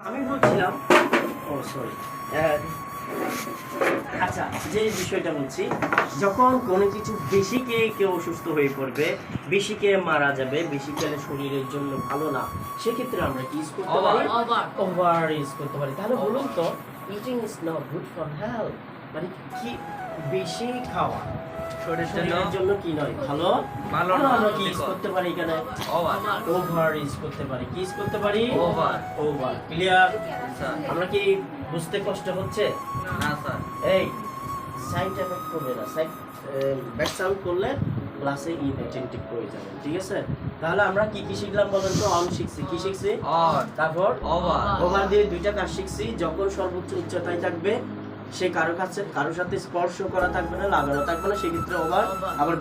আমি বলছিলাম ও সরি আচ্ছা যে বিষয়টা বলছি যখন কোনো কিছু বেশি খেয়ে কেউ অসুস্থ হয়ে পড়বে, বেশি খেয়ে মারা যাবে, বেশি খেলে শরীরের জন্য ভালো না, সেক্ষেত্রে আমরা কি ইউজ করতে পারি? ওভার ইউজ করতে পারি। তাহলে বলুন তো, eating is not good for health, মানে কি বেশি খাওয়া শরীরের জন্য কি নয়, ভালো ভালো না। আমরা কি ইউজ করতে পারি এখানে? ওভার ইউজ করতে পারি। কি ইউজ করতে পারি? ওভার। ক্লিয়ার? আমরা কি বুঝতে কষ্ট হচ্ছে? না স্যার। এই সাইড এফেক্ট করবে না, সাইড ব্যাক সাউন্ড করলে ক্লাসে ইনঅ্যাটেন্টিভ হয়ে যাবে, ঠিক আছে? তাহলে আমরা কি কি শিখলাম বলেন তো? অন শিখছি, কি শিখছি? অন। তারপর ওভার। ওভার দিয়ে দুইটা কাজ শিখছি। যখন সর্বোচ্চ উচ্চতায় থাকবে, সে কারোর সাথে স্পর্শ করা থাকবে না, লাগানো থাকবে না, সেক্ষেত্রে ওভার। আবার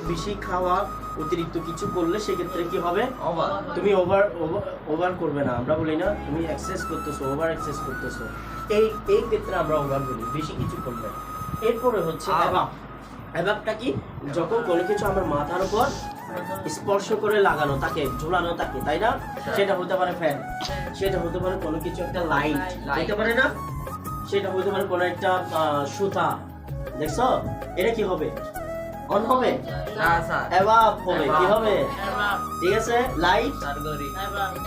বেশি খাওয়া, অতিরিক্ত কিছু করলে সেক্ষেত্রে কি হবে? ওভার। তুমি ওভার করবে না, আমরা বলি না তুমি এক্সেস করতেছো, ওভার এক্সেস করতেছো, এই ক্ষেত্রে আমরা ওভার বলি, বেশি কিছু করবে। এরপরে হচ্ছে অ্যাবাব। অ্যাবাবটা কি? যখন কোনো কিছু আমার মাথার উপর স্পর্শ করে লাগানো থাকে, ঝোলানো থাকে, তাই না? সেটা হতে পারে ফ্যান, সেটা হতে পারে কোনো কিছু একটা লাইট, হতে পারে না? সেটা হতে পারে কোনো একটা সুতা, দেখছো? এটা কি হবে? অন হবে? না স্যার। অ্যাবাব হবে। কি হবে? ঠিক আছে, লাইট স্যার গরি।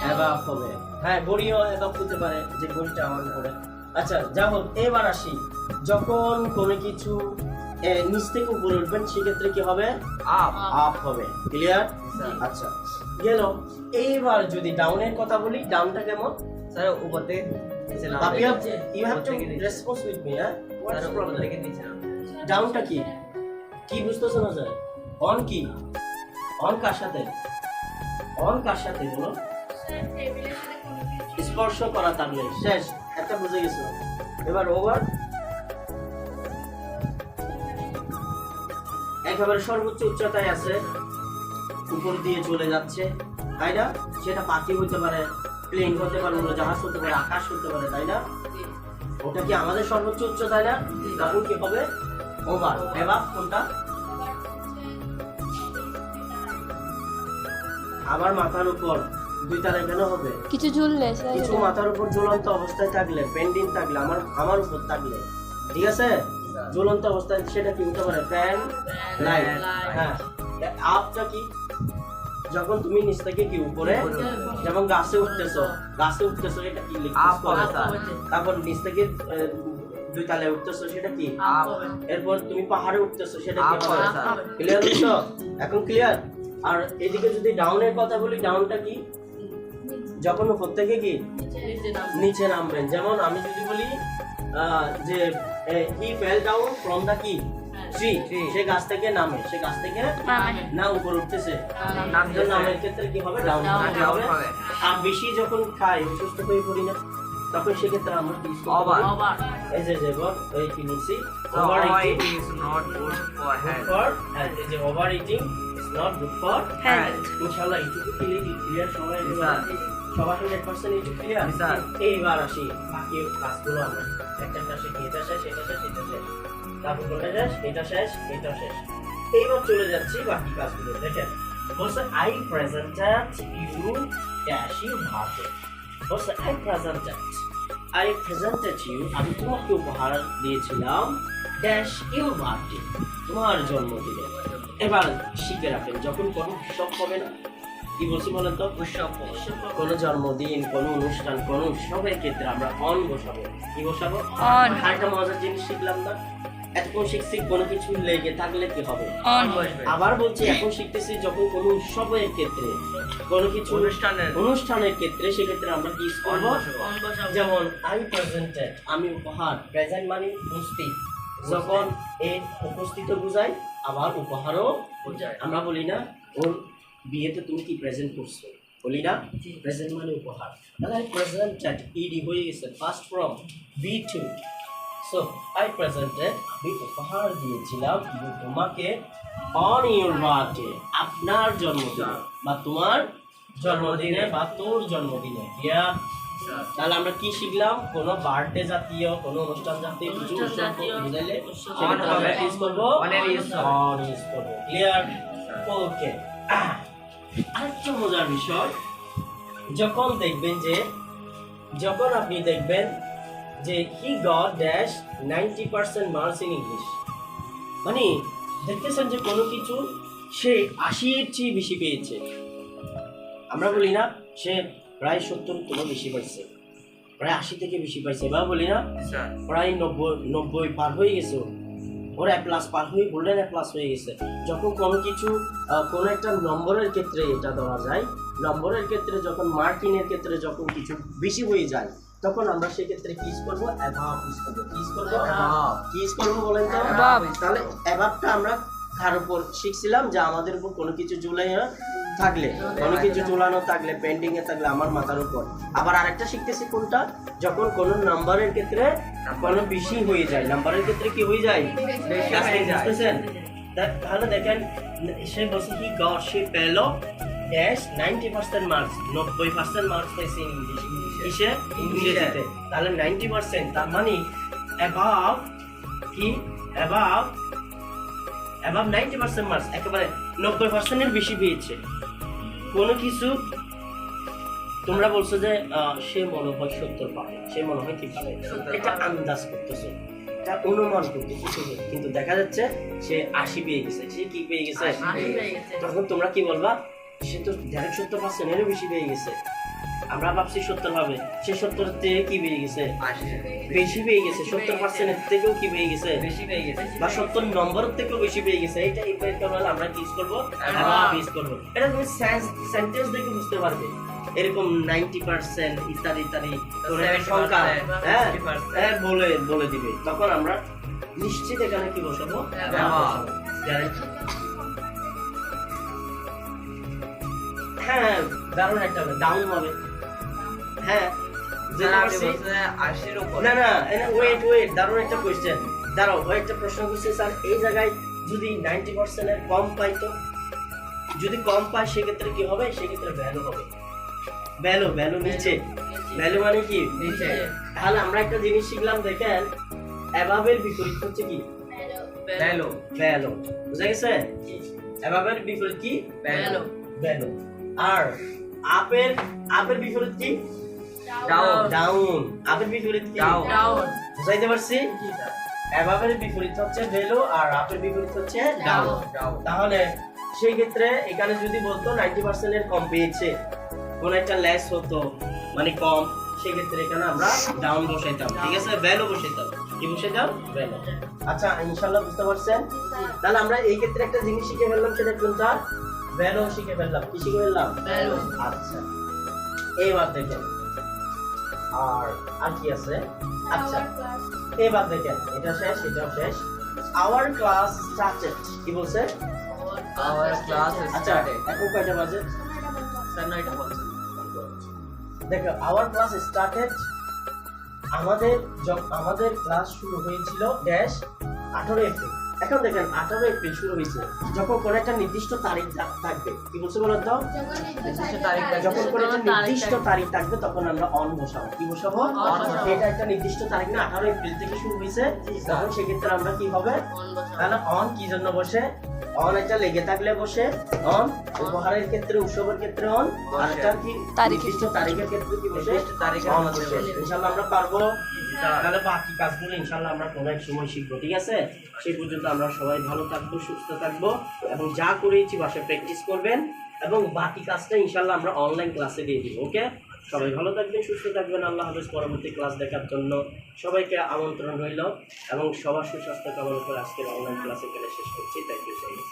অ্যাবাব হবে। হ্যাঁ, ঘড়িও অ্যাবাব হতে পারে, যে ঘড়িটা আমার উপরে। আচ্ছা, যা হোক, এবার আসি, যখন কোনো কিছু নিচ থেকে উপরে উঠবেন, সেক্ষেত্রে কি হবে? আপ। আপ হবে। ক্লিয়ার? আচ্ছা, গেল। এইবার যদি ডাউনের কথা বলি, ডাউনটা কেমন? স্যার উপর থেকে নিচে নামা। But you have to respond with me, huh? What's sir the উপর problem? থেকে নিচে নামা। ডাউনটা কি? কি বুঝতেছো না স্যার? অন কি? অন কার সাথে? অন কার সাথে বলো? স্পর্শ করা থাকলে শেষ, একটা বুঝে গেছো। এবার ওভার, একেবারে সর্বোচ্চ উচ্চতায় আছে, উপর দিয়ে চলে যাচ্ছে, তাই না? সেটা পাখি হতে পারে, প্লেন হতে পারে, জাহাজ হতে পারে, আকাশ হতে পারে, তাই না? ওটা কি আমাদের সর্বোচ্চ উচ্চতায় না? তখন কি হবে? ওভার। এবার কোনটা? আবার মাথার উপর দুই তারায় কেন হবে? কিছু ঝুললে কিছু মাথার উপর ঝুলন্ত অবস্থায় থাকলে, পেন্ডিং থাকলে, আমার উপর থাকলে, ঠিক আছে, ঝুলন্ত অবস্থায়, সেটা কি হতে পারে? Fan, light. হ্যাঁ, আপটা কি? যখন তুমি নিচ থেকে কি উপরে, যেমন গাছে উঠতেছো, এটা কি আপ হবে স্যার। তারপর নিচ থেকে দুই তালে উঠতেছো, সেটা কি? আপ। এরপর তুমি পাহাড়ে উঠতেছো, সেটা কি আপ হবে? হবে স্যার। ক্লিয়ার হইছো? এখন ক্লিয়ার? আর এদিকে যদি ডাউনের কথা বলি, ডাউনটা কি? যখন উপর থেকে কি নিচে নামবেন। যেমন আমি যদি বলি যে হি ফেল ডাউন ফ্রম দা কি ট্রি, সে গাছ থেকে নামে, সে গাছ থেকে না উপর উঠতেছে, নামের ক্ষেত্রে কি হবে? ডাউন হবে। আর বেশি যখন খাই, অসুস্থ হয়ে পড়ি না, তখন সেক্ষেত্রে আমরা কি ওভার। এই যে এই কি নিচ্ছি, over over eating is not good for health. এই যে over eating is not good for health. ইনশাআল্লাহ এইটুকু ক্লিয়ার সবাই স্যার। সবার 100% এইটুকু ক্লিয়ার। স্যার। এইবার আসি বাকি কাজগুলো, আমরা একটা শিখি, এটা শেষ, এটা শেষ, এটা শেষ, তারপর কোনটা শেষ, এটা শেষ, এটা শেষ। এইবার চলে যাচ্ছি বাকি কাজগুলো। দেখেন, বলছে I presented you dash you ভার্বে। বলছে আই প্রেজেন্টেড ইউ, আমি তোমাকে উপহার দিয়েছিলাম ড্যাশ ইউ ভার্বে, তোমার জন্মদিনে। এবার শিখে রাখেন, যখন কোনো উৎসব হবে না, কি বলছি বলেন তো? উৎসব, কোনো জন্মদিন, কোনো অনুষ্ঠান, কোনো উৎসবের ক্ষেত্রে আমরা অন বসাবো। কি বসাবো? On। আরেকটা মজার জিনিস শিখলাম না, এতক্ষণ শিখছি কোনো কিছু লেগে থাকলে কি হবে? অন। আবার বলছি, এখন শিখতেছি যখন কোনো উৎসবের ক্ষেত্রে, কোনো কিছু অনুষ্ঠানের ক্ষেত্রে, সেক্ষেত্রে আমরা কি ইউজ করবো? যেমন আই প্রেজেন্টেড, আমি উপহার, প্রেজেন্ট মানে উপস্থিত, যখন এই উপস্থিত বোঝায়, আবার উপহারও বোঝায়। আমরা বলি না ওর বিয়েতে তুমি কি প্রেজেন্ট করছো, বলি না? প্রেজেন্ট মানে উপহার। তাহলে আই প্রেজেন্টেড ইডি হয়ে গেছে first form B two. So I presented, আমি উপহার দিয়েছিলাম তোমাকে অন ইউর বার্থডে, আপনার জন্মদিনে, বা তোমার জন্মদিনে, বা তোর জন্মদিনে। তাহলে আমরা কি শিখলাম? কোনো বার্থডে জাতীয়, কোনো অনুষ্ঠান জাতীয় কিছু বুঝাইলে সেটা আমরা ইউজ করবো, অন ইউজ করবো। ক্লিয়ার? ওকে। আরেকটা মজার বিষয়, যখন দেখবেন যে যখন আপনি দেখবেন যে he got dash 90% marks in English, মানে দেখতেছেন যে কোনো কিছু সে 80-এর চেয়ে বেশি পেয়েছে। আমরা বলি না সে প্রায় 70 কোনো বেশি পাইছে, প্রায় 80 থেকে বেশি পাইছে, বা বলি না স্যার প্রায় 90 পার হয়ে গেছে, ওর A+ পার হয়ে গোল্ডেন A+ হয়ে গেছে। যখন কোনো কিছু কোনো একটা নম্বরের ক্ষেত্রে এটা দেওয়া যায়, নম্বরের ক্ষেত্রে যখন মার্কিনের ক্ষেত্রে যখন কিছু বেশি হয়ে যায়, তখন আমরা সেক্ষেত্রে কি ইউজ করবো? অ্যাভাব ইউজ করবো। কি ইউজ করবো? কি ইউজ করবো বলেন তো? তাহলে অ্যাভাবটা আমরা কার উপর শিখছিলাম? যে আমাদের উপর কোনো কিছু ঝুলানো থাকলে, কোনো কিছু ঝুলানো থাকলে, পেন্ডিং এ থাকলে আমার মাথার উপর। আবার আরেকটা শিখতেছি কোনটা? যখন কোনো নাম্বারের ক্ষেত্রে কোনো বেশি হয়ে যায়, নাম্বারের ক্ষেত্রে কি হয়ে যায়? বুঝতেছেন? তাহলে দেখেন সে বলছে কি গড সে পেল ড্যাশ 90% মার্কস, 90% মার্কস পেয়েছে ইংলিশে, ইংরেজিতে। তাহলে 90%, তার মানে অ্যাবাভ কি? অ্যাবাভ 90% মার্কস, একেবারে 90% এর বেশি পেয়েছে কোনো কিছু। তোমরা বলছো যে সে মনে হয় 70 পাবে, সে মনে হয় কি পাবে, এটা আন্দাজ করতেছে, এটা অনুমান করতেছে, কিন্তু দেখা যাচ্ছে সে 80 পেয়ে গেছে। সে কি পেয়ে গেছে? তখন তোমরা কি বলবা? সে তো ডাইরেক্ট 70% এরও বেশি পেয়ে গেছে। আমরা ভাবছি 70 হবে, সে 70 এর থেকে কি পেয়ে গেছে? বেশি পেয়ে গেছে। 70% এর থেকেও কি পেয়ে গেছে? বেশি পেয়ে গেছে, বা 70 নম্বরের থেকেও বেশি পেয়ে গেছে। এটা ইকুয়েট করলে আমরা কি ইউজ করব? অ্যাভাব ইউজ করব। এটা তুমি সেন্টেন্স দেখে বুঝতে পারবে। এরকম 90% ইত্যাদি ইত্যাদি কোন একটা সংখ্যা হ্যাঁ বলে দিবে, তখন আমরা নিশ্চিত এখানে কি বসাবো? হ্যাঁ, দারুণ একটা ডাউন হবে। হ্যাঁ, না না, ওয়েট, দারুণ একটা কোয়েশ্চেন। দাঁড়াও, একটা প্রশ্ন করছি স্যার, এই জায়গায় যদি 90% এর কম পাই, তো যদি কম পায় সেক্ষেত্রে কি হবে? সেক্ষেত্রে ভ্যালু হবে। ভ্যালু নিচে, ভ্যালু মানে কি? নিচে। তাহলে আমরা একটা জিনিস শিখলাম, দেখেন অ্যাভাবের বিপরীত হচ্ছে কি? ভ্যালু। বুঝা গেছে? অ্যাভাবের বিপরীত কি? ভ্যালু। আর আপের বিপরীত কি? ডাউন। আপের বিপরীত কি? ডাউন। বুঝাইতে পারছি? অ্যাভাবের বিপরীত হচ্ছে ভ্যালু, আর আপের বিপরীত হচ্ছে ডাউন। তাহলে সেই ক্ষেত্রে এখানে যদি বলতো 90% এর কম পেয়েছে, কোন একটা লেস হতো মানে কম, সেক্ষেত্রে এখানে আমরা ডাউন বসাইতাম। ঠিক আছে, ভ্যালু বসাইতাম। কি বসাইতাম? ভ্যালু। আচ্ছা, ইনশাআল্লাহ বুঝতে পারছেন? তাহলে আমরা এই ক্ষেত্রে একটা জিনিস শিখে ফেললাম, সেটা কোনটা? ভ্যালু শিখে ফেললাম। কি শিখে ফেললাম? ভ্যালু। আচ্ছা, এইবার দেখেন আর কি আছে? আচ্ছা, এবার দেখেন, এটা শেষ, এটাও শেষ। Our class started. কি বলছে? Our class started. এখন কয়টা বাজে? 9টা বাজে। দেখো, আওয়ার ক্লাস স্টার্টেড, আমাদের ক্লাস শুরু হয়েছিল ড্যাশ 18 এপ্রিল। এখন দেখেন 18 এপ্রিল শুরু হয়েছে, যখন কোনো একটা নির্দিষ্ট তারিখ থাকবে। কি বলছে বলো তো? যখন কোনো একটা নির্দিষ্ট তারিখ থাকবে, তখন আমরা অন বসাবো। কি বসাবো? এটা একটা নির্দিষ্ট তারিখ না, 18 এপ্রিল থেকে শুরু হয়েছে, তখন সেক্ষেত্রে আমরা কি হবে? তাহলে অন কি জন্য বসে? অন একটা লেগে থাকলে বসে অন, উপহারের ক্ষেত্রে, উৎসবের ক্ষেত্রে অন, আর একটা কি নির্দিষ্ট তারিখের ক্ষেত্রে কি বসে? অন বসে। ইনশাআল্লাহ আমরা পারবো। তাহলে বাকি কাজগুলো ইনশাআল্লাহ আমরা কোনো এক সময় শিখবো। ঠিক আছে, সেই পর্যন্ত আমরা সবাই ভালো থাকবো, সুস্থ থাকবো, এবং যা করেছি বাসায় প্র্যাকটিস করবেন, এবং বাকি কাজটা ইনশাআল্লাহ আমরা অনলাইন ক্লাসে দিয়ে দিব। ওকে, সবাই ভালো থাকবেন, সুস্থ থাকবেন। আল্লাহ হাফেজ। পরবর্তী ক্লাস দেখার জন্য সবাইকে আমন্ত্রণ রইল, এবং সবার সুস্বাস্থ্য কামনা করে আজকের অনলাইন ক্লাসে শেষ করছি। Thank you so much.